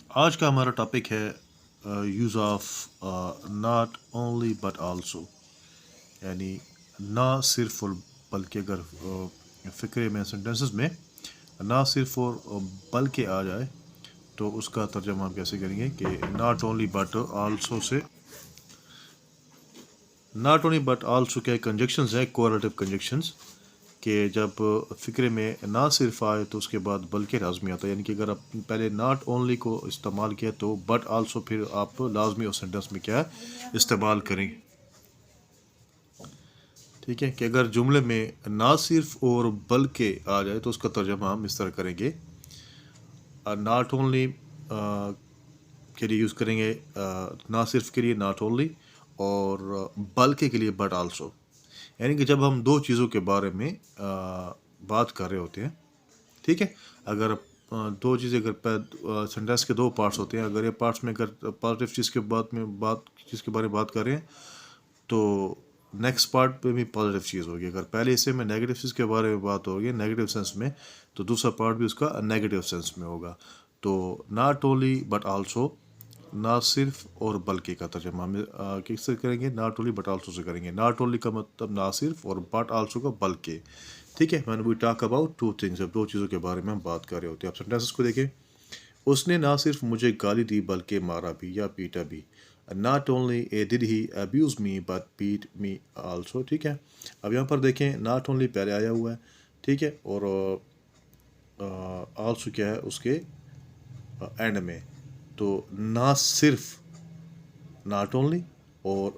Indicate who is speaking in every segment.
Speaker 1: آج کا ہمارا ٹاپک ہے use of not only but also, یعنی نہ صرف اور بلکہ اگر فقرے میں سینٹینسز میں نہ صرف اور بلکہ آ جائے تو اس کا ترجمہ ہم کیسے کریں گے کہ not only but also say not only but also کے کنجکشنز ہیں، کوریلیٹو کنجکشنز، کہ جب فقرے میں نہ صرف آئے تو اس کے بعد بلکہ لازمی آتا ہے، یعنی کہ اگر آپ پہلے ناٹ اونلی کو استعمال کیا تو بٹ آلسو پھر آپ لازمی اور سینٹینس میں کیا استعمال کریں. ٹھیک ہے، کہ اگر جملے میں نہ صرف اور بلکہ آ جائے تو اس کا ترجمہ ہم اس طرح کریں گے. ناٹ اونلی کے لیے یوز کریں گے نہ صرف کے لیے ناٹ اونلی، اور بلکہ کے لیے بٹ آلسو. یعنی کہ جب ہم دو چیزوں کے بارے میں بات کر رہے ہوتے ہیں، ٹھیک ہے، اگر دو چیزیں اگر سینٹینس کے دو پارٹس ہوتے ہیں، اگر یہ پارٹس میں اگر پازیٹیو چیز کے بارے میں بات کر رہے ہیں تو نیکسٹ پارٹ پہ بھی پازیٹیو چیز ہوگی. اگر پہلے حصے میں نیگیٹو چیز کے بارے میں بات ہوگی نیگیٹو سینس میں، تو دوسرا پارٹ بھی اس کا نیگیٹو سینس میں ہوگا. تو ناٹ اونلی بٹ آلسو، نہ صرف اور بلکہ کا ترجمہ ہم کس سے کریں گے؟ Not only but also say کریں گے. ناٹ اونلی کا مطلب نہ صرف، اور بٹ آلسو کا بلکہ. ٹھیک ہے، when we talk about two things، اب دو چیزوں کے بارے میں ہم بات کر رہے ہوتے ہیں. آپ سینٹینسز کو دیکھیں. اس نے نہ صرف مجھے گالی دی بلکہ مارا بھی یا پیٹا بھی. Not only dad he abuse me but beat me also. ٹھیک ہے، اب یہاں پر دیکھیں ناٹ اونلی پہلے آیا ہوا ہے، ٹھیک ہے، اور آلسو کیا ہے اس کے اینڈ میں. تو نہ صرف ناٹ اونلی اور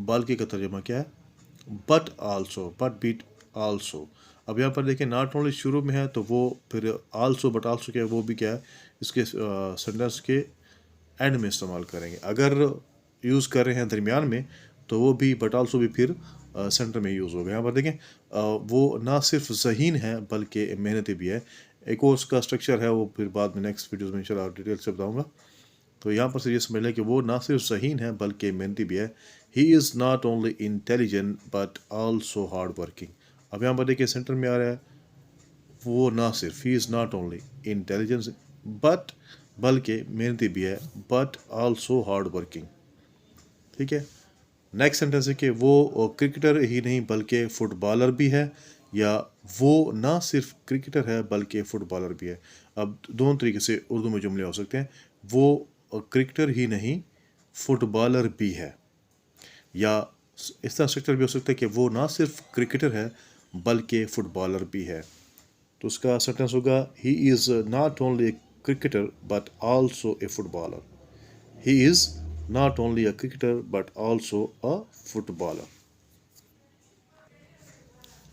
Speaker 1: بلکہ کا ترجمہ کیا ہے؟ But also, but beat also. اب یہاں پر دیکھیں ناٹ اونلی شروع میں ہے تو وہ پھر آلسو بٹ آلسو کیا ہے، وہ بھی کیا ہے اس کے سینٹینس کے اینڈ میں استعمال کریں گے. اگر یوز کر رہے ہیں درمیان میں تو وہ بھی بٹ آلسو بھی پھر سینٹر میں یوز ہوگا. یہاں پر دیکھیں وہ نہ صرف ذہین ہے بلکہ محنتی بھی ہے. ایک اور اس کا اسٹرکچر ہے، وہ پھر بعد میں نیکسٹ ویڈیوز میں انشاءاللہ ڈیٹیل سے بتاؤں گا. تو یہاں پر سے یہ سمجھ لیں کہ وہ نہ صرف ذہین ہے بلکہ محنتی بھی ہے. He is not only intelligent but also hard working. اب یہاں پر دیکھیے سینٹر میں آ رہا ہے وہ نہ صرف، he is not only intelligent but, بلکہ محنتی بھی ہے، بٹ آلسو ہارڈ ورکنگ. ٹھیک ہے، نیکسٹ سینٹینس ہے کہ وہ کرکٹر ہی نہیں بلکہ فٹ بالر بھی ہے، یا وہ نہ صرف کرکٹر ہے بلکہ فٹ بالر بھی ہے. اب دونوں طریقے سے اردو میں جملے ہو سکتے ہیں. وہ کرکٹر ہی نہیں فٹ بالر بھی ہے، یا اس طرح اسٹرکچر بھی ہو سکتا ہے کہ وہ نہ صرف کرکٹر ہے بلکہ فٹ بالر بھی ہے. تو اس کا سینٹینس ہوگا he is not only a cricketer but also a footballer. He is not only a cricketer but also a footballer.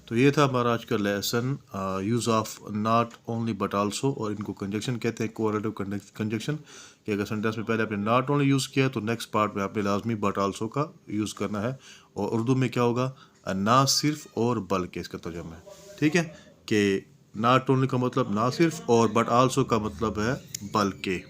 Speaker 1: تو یہ تھا ہمارا آج کا lesson, use of not only but also, اور ان کو کنجکشن کہتے ہیں، کوریلیٹو کنجکشن، کہ اگر سینٹینس میں پہلے آپ نے ناٹ اونلی یوز کیا تو نیکسٹ پارٹ میں آپ نے لازمی بٹ آلسو کا یوز کرنا ہے. اور اردو میں کیا ہوگا؟ نہ صرف اور بلکہ اس کا ترجمہ ہے. ٹھیک ہے، کہ ناٹ اونلی کا مطلب نہ صرف، اور بٹ آلسو کا مطلب ہے بلکہ.